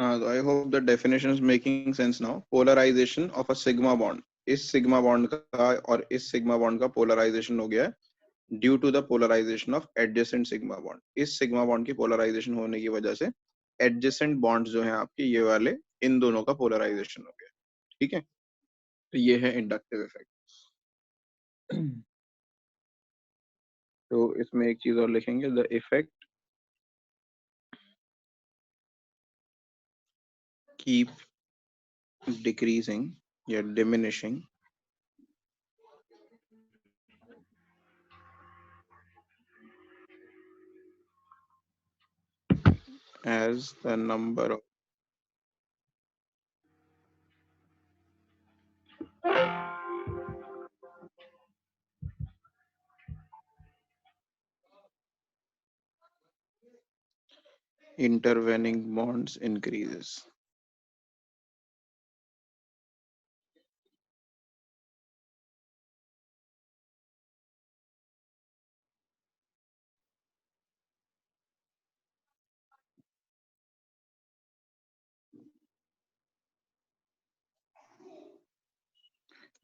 हाँ, I hope the definition is making sense now. Polarization of a sigma bond, इस sigma bond का और इस सिग्मा बॉन्ड का पोलराइजेशन हो गया है due to the polarization of adjacent sigma bond. इस सिग्मा बॉन्ड की पोलराइजेशन होने की वजह से एडजेसेंट बॉन्ड्स जो हैं आपके ये वाले, इन दोनों का पोलराइजेशन हो गया. ठीक है, तो ये है इंडक्टिव इफेक्ट. तो इसमें एक चीज और लिखेंगे, द इफेक्ट कीप डिक्रीजिंग या diminishing as the number of intervening bonds increases.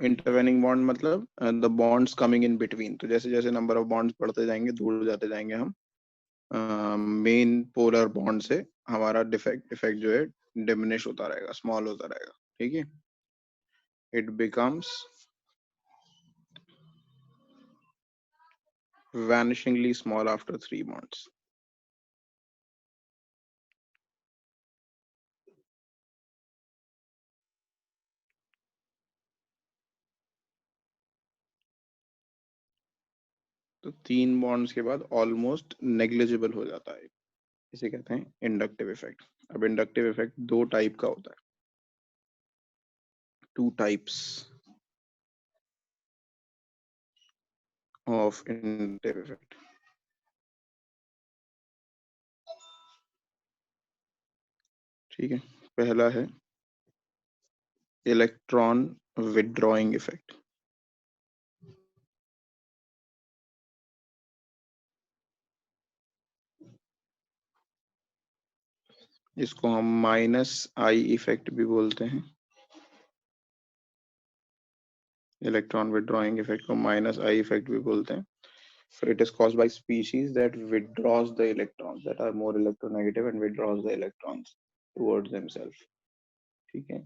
Intervening bond मतलब the bonds coming in between. तो जैसे जैसे नंबर ऑफ बॉन्ड्स बढ़ते जाएंगे, दूर जाते जाएंगे हम मेन पोलर बॉन्ड से, हमारा डिफेक्ट इफेक्ट जो है डिमिनिश होता रहेगा, स्मॉल होता रहेगा. ठीक है, it becomes vanishingly small after 3 bonds. तो 3 बॉन्ड्स के बाद ऑलमोस्ट नेग्लिजिबल हो जाता है. इसे कहते हैं इंडक्टिव इफेक्ट. अब इंडक्टिव इफेक्ट दो टाइप का होता है, 2 टाइप्स ऑफ इंडक्टिव इफेक्ट. ठीक है, पहला है इलेक्ट्रॉन विथड्रॉइंग इफेक्ट. इसको हम माइनस आई इफेक्ट भी बोलते हैं. इलेक्ट्रॉन विथड्रॉइंग इफेक्ट को माइनस आई इफेक्ट भी बोलते हैं. So it is caused by species that withdraws the electrons, that are more electronegative and withdraws the electrons towards themselves. ठीक है.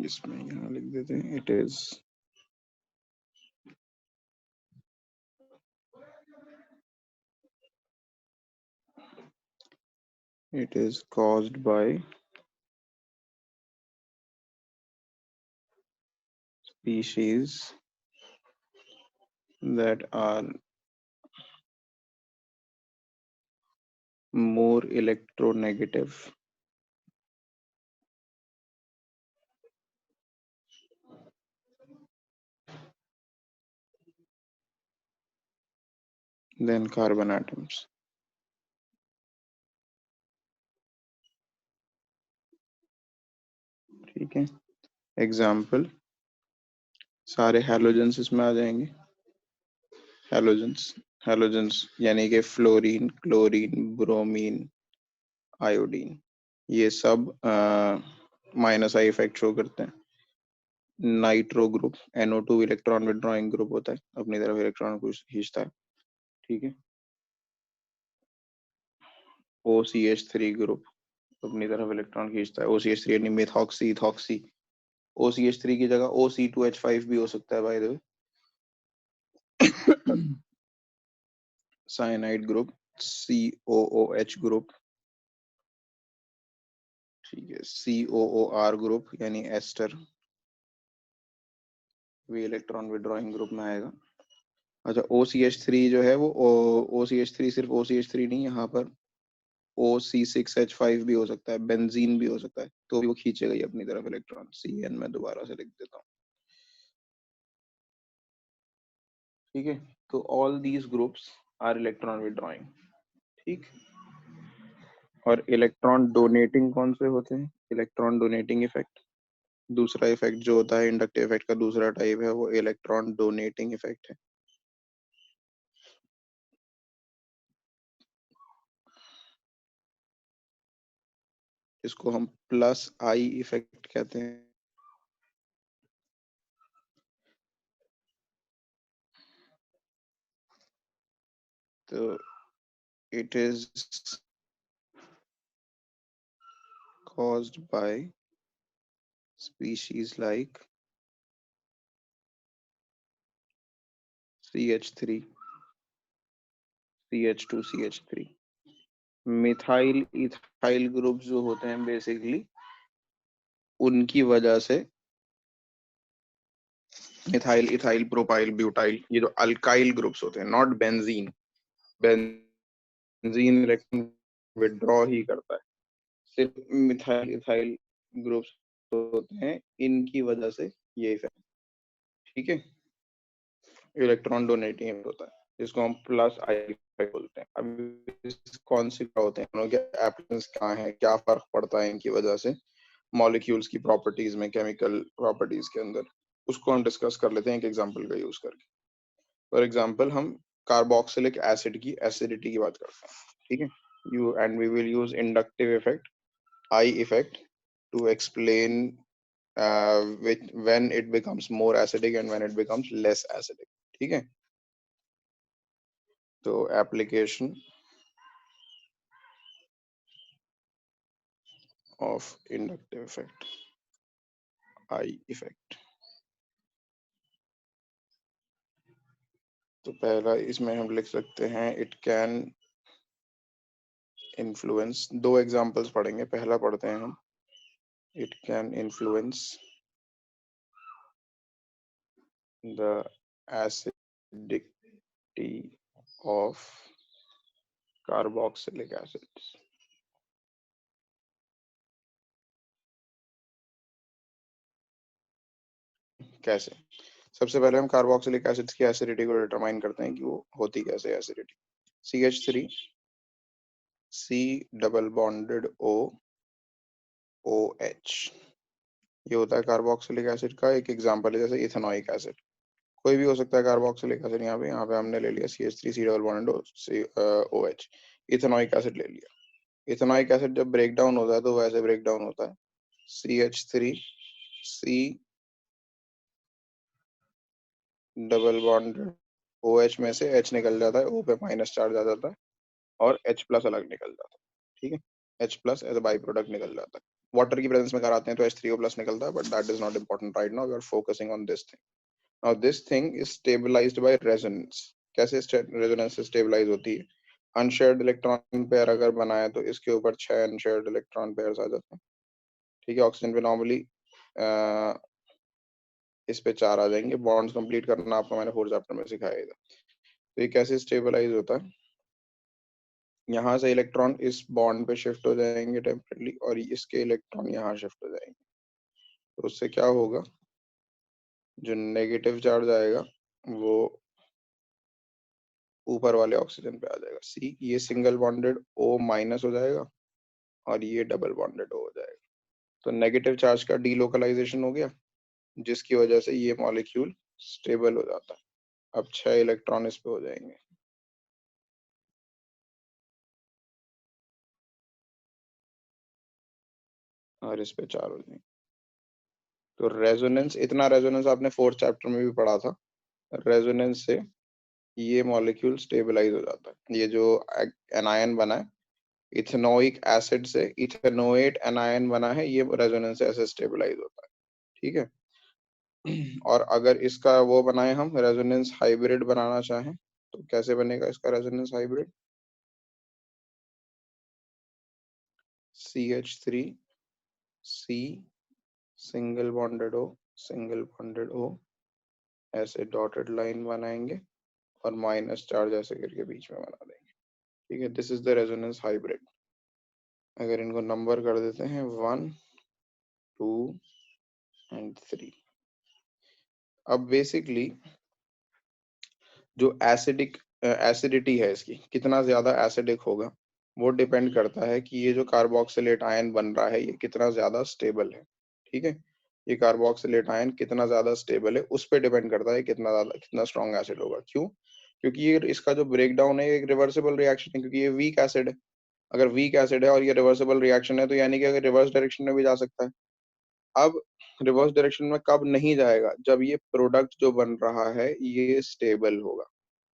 इसमें यहाँ लिख देते हैं, it is caused by species that are more electronegative than carbon atoms. ठीक है, example सारे हैलोजेंस इसमें आ जाएंगे. हैलोजेंस यानी कि फ्लोरीन, क्लोरीन, ब्रोमीन, आयोडीन, ये सब माइनस आई इफेक्ट शो करते हैं. Nitro group, NO2 electron withdrawing group होता है, अपनी तरफ इलेक्ट्रॉन को खींचता है. ठीक है, OCH3 ग्रुप अपनी तरफ इलेक्ट्रॉन खींचता है. OCH3 यानी मेथॉक्सी, इथॉक्सी. OCH3 की जगह OC2H5 भी हो सकता है by the way. Cyanide group, COOH group. ठीक है, COOR ग्रुप यानी एस्टर, भी इलेक्ट्रॉन विथड्रॉइंग ग्रुप में आएगा. अच्छा, OCH3 जो है वो OCH3 सिर्फ OCH3 नहीं, यहाँ पर OC6H5 भी हो सकता है, बेंजीन भी हो सकता है, तो भी वो खींचेगा ही अपनी तरफ इलेक्ट्रॉन. CN मैं दोबारा से लिख देता हूँ. ठीक है, तो all these groups are electron withdrawing. ठीक, और इलेक्ट्रॉन डोनेटिंग कौन से होते हैं? Electron donating effect. दूसरा इफेक्ट जो होता है इंडक्टिव इफेक्ट का दूसरा टाइप है वो इलेक्ट्रॉन डोनेटिंग इफेक्ट है। इसको हम प्लस आई इफेक्ट कहते हैं। तो it is caused by species like CH3, CH2, CH3। Methyl ethyl group जो होते हैं बेसिकली उनकी वजह से मिथाइल इथाइल प्रोपाइल ब्यूटाइल ये जो अल्काइल ग्रुप्स होते हैं, not benzene. Benzene electron withdraw ही करता है, सिर्फ मिथाइल इथाइल ग्रुप्स होते हैं, इनकी वजह से ये इफेक्ट। ठीक है, इलेक्ट्रॉन डोनेटिंग होता है जिसको हम प्लस आई इफेक्ट बोलते हैं। अब कौन से क्या होते हैं, उनके एप्लीकेशंस क्या हैं, क्या फर्क पड़ता है इनकी वजह से मॉलिक्यूल्स की प्रॉपर्टीज में, केमिकल प्रॉपर्टीज के अंदर, उसको हम डिस्कस कर लेते हैं एक एग्जांपल का यूज करके। फॉर एग्जांपल हम कार्बोक्सिलिक एसिड की एसिडिटी की बात करते हैं। ठीक है, you and we will use inductive effect, I effect, to explain when it becomes more acidic and when it becomes less acidic। ठीक है, तो application of inductive effect, I effect. तो पहला इसमें हम लिख सकते हैं इट कैन इन्फ्लुएंस, दो एग्जांपल्स पढ़ेंगे, पहला पढ़ते हैं हम, it can influence the acidity of carboxylic acid. कैसे? सबसे पहले हम कार्बोक्सिलिक एसिड्स की एसिडिटी को डिटरमाइन करते हैं कि वो होती कैसे acidity. CH3 C double bonded O OH, ये होता है कार्बोक्सिलिक एसिड का एक एग्जांपल है, जैसे इथेनॉइक एसिड। कोई भी हो सकता है कार्बोक्सिलिक एसिड, यहाँ पे हमने ले लिया CH3 C double bonded OH, ethanoic acid ले लिया। इथेनॉइक एसिड जब ब्रेक डाउन होता है तो वैसे ब्रेक डाउन होता है, CH3 C double bonded OH में से H निकल जाता है, O पे माइनस चार्ज आ जाता है और H प्लस अलग निकल जाता है। ठीक है, H plus as a by product निकल जाता है। वाटर की प्रेजेंस में कराते हैं तो H3O प्लस निकलता है, but that is not important right now, we are focusing on this thing. Now this thing is stabilized by resonance. कैसे रेजोनेंस से स्टेबलाइज होती है? अनशेयर्ड इलेक्ट्रॉन पेयर अगर बनाए तो इसके ऊपर 6 अनशेयर्ड इलेक्ट्रॉन पेयर्स आ जाते हैं। ठीक है, ऑक्सीजन पे नॉर्मली इस पे 4 आ जाएंगे। बॉन्ड्स कंप्लीट करना आपको मैंने 4th चैप्टर में सिखाया था। तो ये कैसे स्टेबलाइज होता है? यहाँ से इलेक्ट्रॉन इस बॉन्ड पे शिफ्ट हो जाएंगे टेम्परेली और इसके इलेक्ट्रॉन यहाँ शिफ्ट हो जाएंगे। तो उससे क्या होगा, जो नेगेटिव चार्ज आएगा वो ऊपर वाले ऑक्सीजन पे आ जाएगा, सी, ये सिंगल बॉन्डेड O माइनस हो जाएगा और ये डबल बॉन्डेड O हो जाएगा। तो नेगेटिव चार्ज का डीलोकलाइजेशन हो गया, जिसकी वजह से ये मॉलिक्यूल स्टेबल हो जाता है। अब 6 इलेक्ट्रॉन इस पे हो जाएंगे और इस पे 4 हो जाएंगे। तो रेजोनेंस, इतना रेजोनेंस आपने 4th चैप्टर में भी पढ़ा था। रेजोनेंस से ये मॉलिक्यूल स्टेबलाइज हो जाता है। ये जो एनायन बना है इथेनोइक एसिड से, इथेनोएट एनायन बना है, ये रेजोनेंस से ऐसे स्टेबलाइज होता है। ठीक है, और अगर इसका वो बनाए, हम रेजोनेंस हाइब्रिड बनाना चाहें तो कैसे बनेगा इसका resonance hybrid? CH3 C single bonded O single bonded O, ऐसे डॉटेड लाइन बनाएंगे और माइनस चार्ज ऐसे करके बीच में बना देंगे। ठीक है, this is the resonance hybrid. अगर इनको नंबर कर देते हैं 1 2 एंड 3। अब बेसिकली जो एसिडिटी है इसकी, कितना ज्यादा एसिडिक होगा वो डिपेंड करता है कि ये जो कार्बोक्सिलेट आयन बन रहा है ये कितना ज्यादा स्टेबल है। ठीक है, ये कार्बोक्सिलेट आयन कितना ज्यादा स्टेबल है उस पर डिपेंड करता है कितना स्ट्रॉन्ग एसिड होगा। क्यों? क्योंकि ये इसका जो ब्रेक डाउन है एक रिवर्सिबल रिएक्शन है, क्योंकि ये वीक एसिड है। अगर वीक एसिड है और ये रिवर्सिबल रिएक्शन है तो यानी कि अगर रिवर्स डायरेक्शन में भी जा सकता है। अब रिवर्स डायरेक्शन में कब नहीं जाएगा? जब ये प्रोडक्ट जो बन रहा है ये स्टेबल होगा।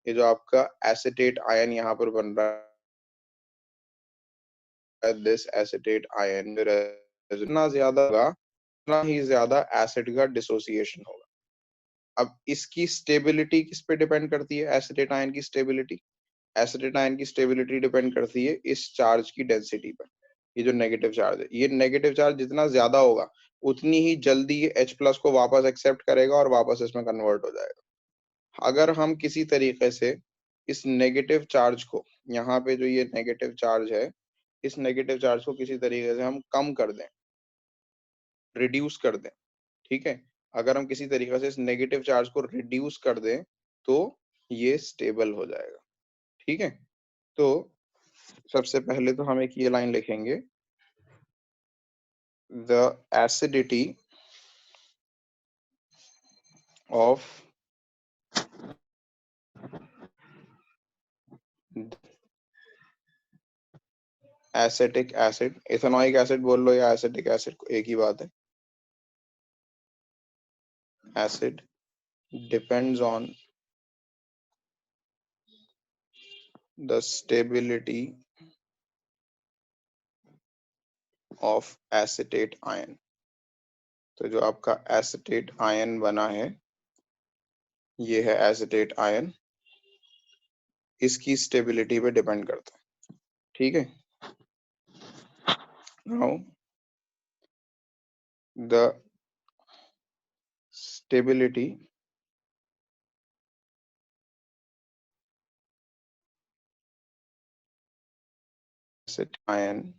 ये जो आपका एसिटेट आयन यहाँ पर बन रहा है, दिस एसिटेट आयन जितना ज्यादा होगा उतना ही ज्यादा एसिड का डिसोसिएशन होगा। अब इसकी स्टेबिलिटी किस पे डिपेंड करती है? एसिटेट आयन की स्टेबिलिटी, एसिटेट आयन की स्टेबिलिटी डिपेंड करती है इस चार्ज की डेंसिटी पर। ये जो नेगेटिव चार्ज है, ये नेगेटिव चार्ज जितना ज्यादा होगा उतनी ही जल्दी ये H प्लस को वापस एक्सेप्ट करेगा और वापस इसमें कन्वर्ट हो जाएगा। अगर हम किसी तरीके से इस नेगेटिव चार्ज को, यहाँ पे जो ये नेगेटिव चार्ज है, इस नेगेटिव चार्ज को किसी तरीके से हम कम कर दें, रिड्यूस कर दें, ठीक है, अगर हम किसी तरीके से इस नेगेटिव चार्ज को रिड्यूस कर दें तो ये स्टेबल हो जाएगा। ठीक है, तो सबसे पहले तो हम एक ये लाइन लिखेंगे, the acidity of acetic acid, ethanoic acid बोल लो या एसिटिक एसिड, एक ही बात है, acid depends on the stability of acetate ion. तो जो आपका एसिटेट आयन बना है ये है एसिटेट आयन, इसकी स्टेबिलिटी पे डिपेंड करता है। ठीक है, now the stability acid ion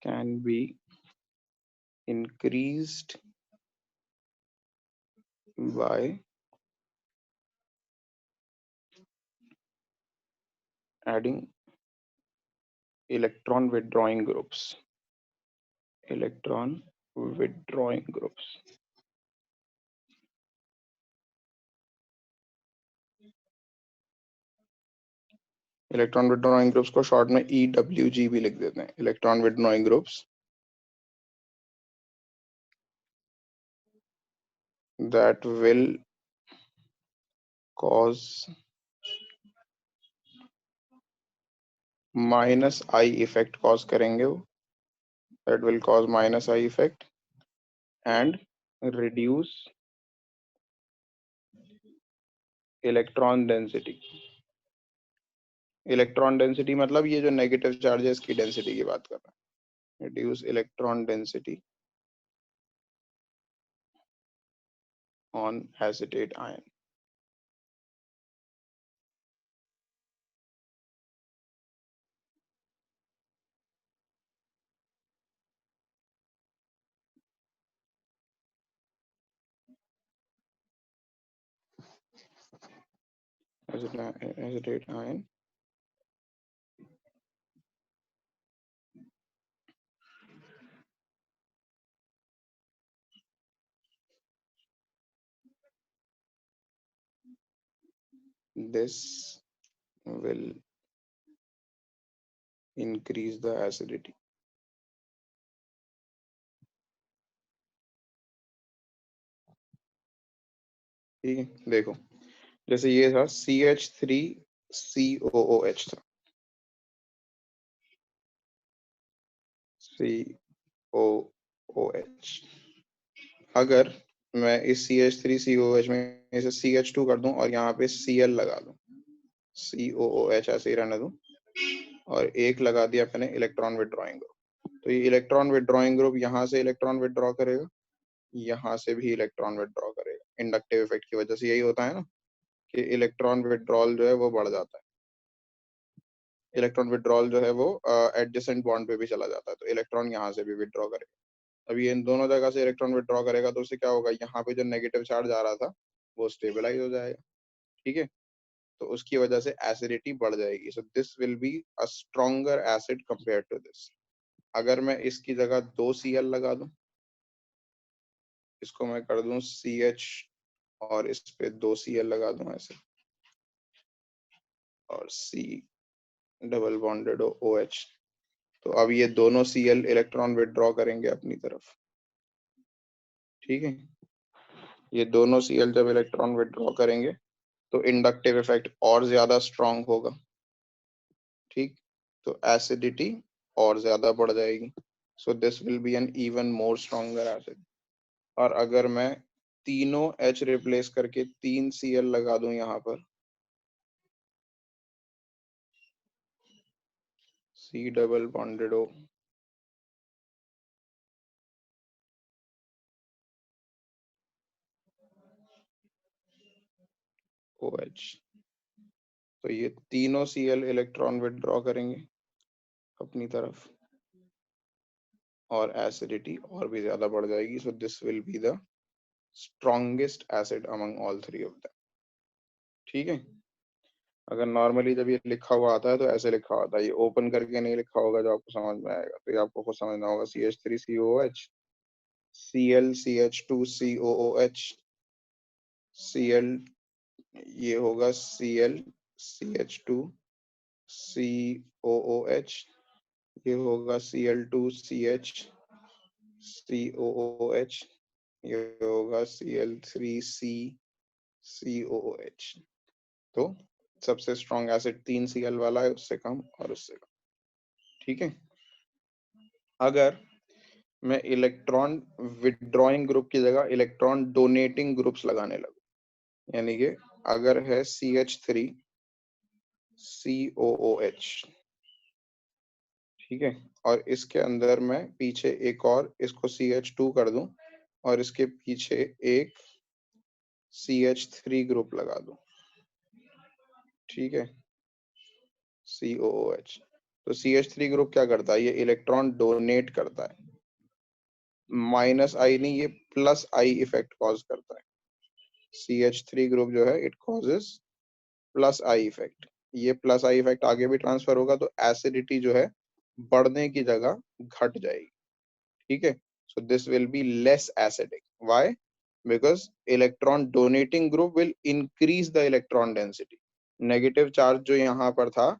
can be increased by adding electron withdrawing groups. Electron withdrawing groups. Electron withdrawing groups को शॉर्ट में EWG भी लिख देते हैं, electron withdrawing groups that will cause minus I effect cause करेंगे वो, that will cause minus I effect and reduce electron density. Electron density मतलब ये जो नेगेटिव चार्ज है इसकी डेंसिटी की बात कर रहा है, reduce electron density on acetate ion. Acetate ion this will increase the acidity. ठीक है, देखो जैसे ये था CH3COOH था, COOH, अगर मैं इस CH3COOH में इसे CH2 कर दूं और यहाँ पे Cl लगा दूं, COOH ऐसे ही रहने दूं और एक लगा दिया मैंने इलेक्ट्रॉन विड्रॉइंग ग्रुप, तो ये इलेक्ट्रॉन विड्रॉइंग ग्रुप यहाँ से इलेक्ट्रॉन विड्रॉ करेगा, यहाँ से भी इलेक्ट्रॉन विड्रॉ करेगा। इंडक्टिव इफेक्ट की वजह से यही होता है ना कि इलेक्ट्रॉन विड्रॉल जो है वो बढ़ जाता है, इलेक्ट्रॉन विड्रॉल जो है वो एडजेसेंट बॉन्ड पे भी चला जाता है, तो इलेक्ट्रॉन यहाँ से भी विड्रॉ करेगा। अब ये इन दोनों जगह से इलेक्ट्रॉन विड्रॉ करेगा तो उससे क्या होगा, यहाँ पे जो नेगेटिव चार्ज आ रहा था वो स्टेबलाइज हो जाएगा। ठीक है, तो उसकी वजह से एसिडिटी बढ़ जाएगी। So this will be a stronger acid compare to this. अगर मैं इसकी जगह 2 Cl लगा दूं, इसको मैं कर दूं CH और इस पे 2 Cl लगा दूं ऐसे, और C डबल बॉन्डेड OH, तो अब ये दोनों Cl इलेक्ट्रॉन विदड्रॉ करेंगे अपनी तरफ। ठीक है, ये दोनों Cl जब इलेक्ट्रॉन विदड्रॉ करेंगे तो इंडक्टिव इफेक्ट और ज्यादा स्ट्रांग होगा। ठीक, तो एसिडिटी और ज्यादा बढ़ जाएगी। So this will be an even more stronger acid. और अगर मैं तीनों H रिप्लेस करके 3 Cl लगा दूं यहाँ पर, C डबल बॉन्डेड OH, तो ये तीनों Cl इलेक्ट्रॉन विदड्रॉ करेंगे अपनी तरफ और एसिडिटी और भी ज्यादा बढ़ जाएगी। So this will be the strongest acid among all three of them। ठीक है, अगर नॉर्मली जब ये लिखा हुआ आता है तो ऐसे लिखा होता है, ये ओपन करके नहीं लिखा होगा जो आपको समझ में आएगा, तो ये आपको खुद समझना होगा। CH3COOH, ClCH2COOH, Cl, ये होगा ClCH2COOH, ये होगा Cl2CHCOOH, ये होगा Cl3CCOOH। तो सबसे स्ट्रॉन्ग एसिड 3 Cl वाला है, उससे कम और उससे कम। ठीक है, अगर मैं इलेक्ट्रॉन विदड्रॉइंग ग्रुप की जगह इलेक्ट्रॉन डोनेटिंग ग्रुप्स लगाने लगूं, यानी कि अगर है CH3COOH, ठीक है, और इसके अंदर मैं पीछे एक और इसको CH2 कर दूं और इसके पीछे एक CH3 ग्रुप लगा दूं, ठीक है, COOH, तो CH3 ग्रुप क्या करता है, ये इलेक्ट्रॉन डोनेट करता है। -I नहीं, ये +I इफेक्ट कॉज करता है। CH3 ग्रुप जो है इट कॉजेस +I इफेक्ट। ये +I इफेक्ट आगे भी ट्रांसफर होगा तो एसिडिटी जो है बढ़ने की जगह घट जाएगी। ठीक है, सो this will be less acidic. Why? Because electron donating group will increase the electron density. Negative charge जो यहाँ पर था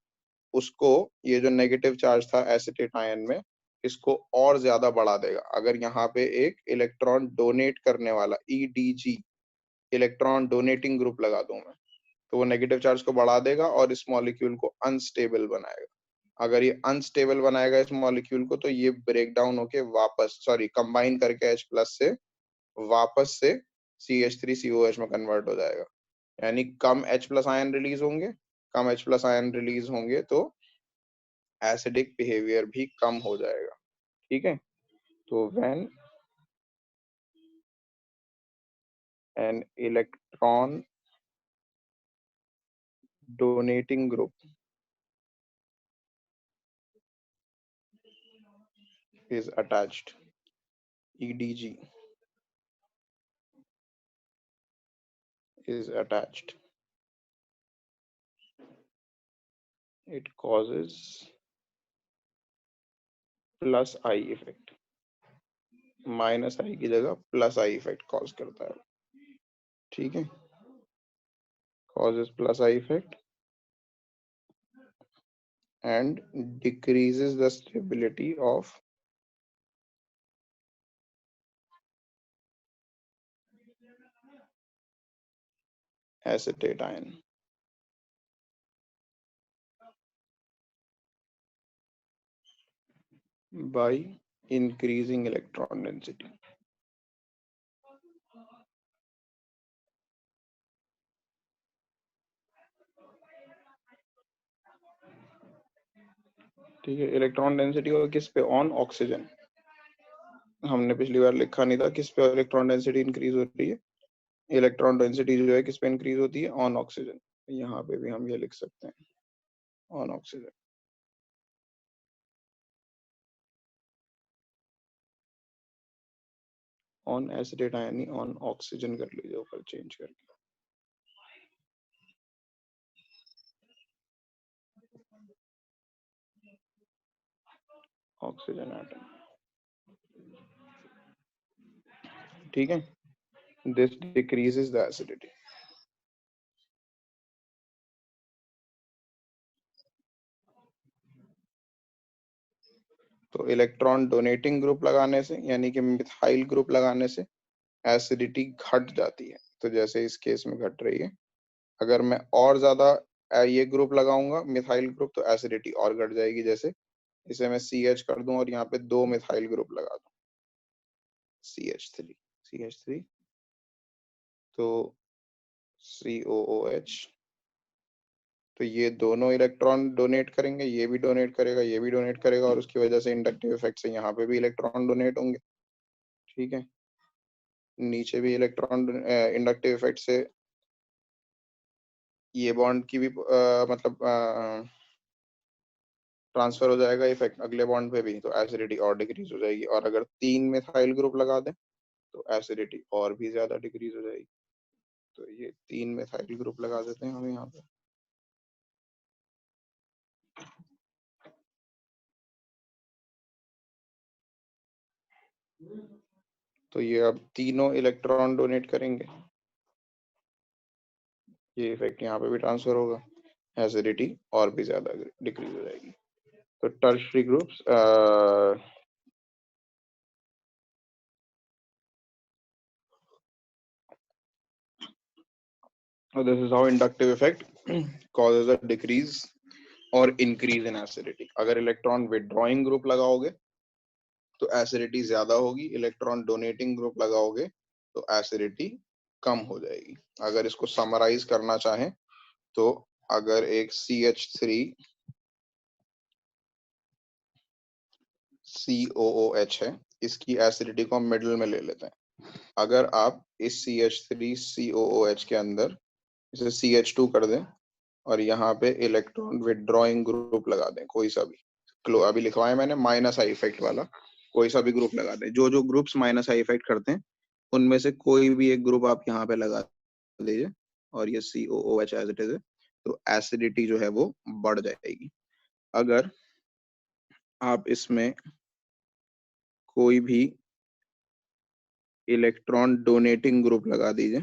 उसको, ये जो नेगेटिव चार्ज था एसिटेट आयन में, इसको और ज्यादा बढ़ा देगा। अगर यहाँ पे एक इलेक्ट्रॉन डोनेट करने वाला EDG, इलेक्ट्रॉन डोनेटिंग ग्रुप लगा दूं मैं, तो वो नेगेटिव चार्ज को बढ़ा देगा और इस मॉलिक्यूल को अनस्टेबल बनाएगा। अगर ये अनस्टेबल बनाएगा इस मॉलिक्यूल को, तो ये ब्रेक डाउन होके वापस, सॉरी, कंबाइन करके H+ से वापस से CH3COH में कन्वर्ट हो जाएगा। यानी कम H+ आयन रिलीज होंगे, कम H+ आयन रिलीज होंगे तो एसिडिक बिहेवियर भी कम हो जाएगा। ठीक है, तो when an electron donating group is attached, EDG is attached, it causes +I effect. -I की जगह +I इफेक्ट कॉज करता है। ठीक है, causes +I effect and decreases the stability of acetate ion by increasing electron density। ठीक है, electron density होगा किस पे, ऑन ऑक्सीजन। हमने पिछली बार लिखा नहीं था किस पे इलेक्ट्रॉन डेंसिटी इंक्रीज हो रही है। इलेक्ट्रॉन डेंसिटी जो है किस पे इंक्रीज होती है, ऑन ऑक्सीजन। यहाँ पे भी हम ये लिख सकते हैं, on oxygen. On acetate ion नहीं, ऑन ऑक्सीजन कर लीजिए ऊपर चेंज करके। ऑक्सीजन एटम, ठीक है। This decreases the acidity. तो इलेक्ट्रॉन डोनेटिंग ग्रुप लगाने से, यानी कि मिथाइल ग्रुप लगाने से एसिडिटी घट जाती है। तो जैसे इस केस में घट रही है, अगर मैं और ज्यादा ये ग्रुप लगाऊंगा मिथाइल ग्रुप, तो एसिडिटी और घट जाएगी। जैसे इसे मैं CH कर दूं और यहाँ पे 2 मिथाइल ग्रुप लगा दूं, CH3, तो COOH, तो ये दोनों इलेक्ट्रॉन डोनेट करेंगे, ये भी डोनेट करेगा, ये भी डोनेट करेगा, और उसकी वजह से इंडक्टिव इफेक्ट से यहाँ पे भी इलेक्ट्रॉन डोनेट होंगे, ठीक है। नीचे भी इलेक्ट्रॉन इंडक्टिव इफेक्ट से ये बॉन्ड की भी मतलब ट्रांसफर हो जाएगा इफेक्ट अगले बॉन्ड पे भी, तो एसिडिटी और डिक्रीज हो जाएगी। और अगर 3 मिथाइल ग्रुप लगा दें तो एसिडिटी और भी ज्यादा डिक्रीज हो जाएगी। तो ये 3 मिथाइल ग्रुप लगा देते हैं हम यहाँ पे। तो ये अब तीनों इलेक्ट्रॉन डोनेट करेंगे, ये इफेक्ट यहाँ पे भी ट्रांसफर होगा, एसिडिटी और भी ज्यादा डिक्रीज हो जाएगी। तो tertiary groups this is how inductive effect causes a decrease or increase in acidity। अगर इलेक्ट्रॉन विड्रॉइंग ग्रुप लगाओगे तो एसिडिटी ज्यादा होगी, इलेक्ट्रॉन डोनेटिंग ग्रुप लगाओगे तो एसिडिटी कम हो जाएगी। अगर इसको समराइज करना चाहें तो अगर एक CH3 COOH है, इसकी एसिडिटी को हम मिडिल में ले लेते हैं। अगर आप इस CH3 COOH के अंदर इसे CH2 कर दें और यहाँ पे इलेक्ट्रॉन विड्रॉइंग ग्रुप लगा दें, कोई सा भी, अभी लिखवाया मैंने माइनस आई इफेक्ट वाला, कोई सा भी ग्रुप लगा दें। जो जो ग्रुप्स माइनस आई इफेक्ट करते हैं उनमें से कोई भी एक ग्रुप आप यहाँ पे लगा दीजिए और ये COOH एज इट इज है, तो एसिडिटी जो है वो बढ़ जाएगी। अगर आप इसमें कोई भी इलेक्ट्रॉन डोनेटिंग ग्रुप लगा दीजिए,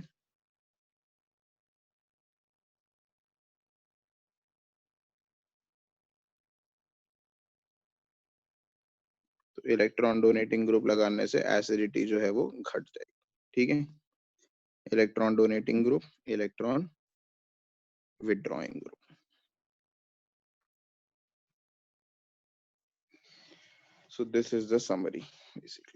तो इलेक्ट्रॉन डोनेटिंग ग्रुप लगाने से एसिडिटी जो है वो घट जाएगी, ठीक है। Electron donating group, electron withdrawing group. So this is the summary basically.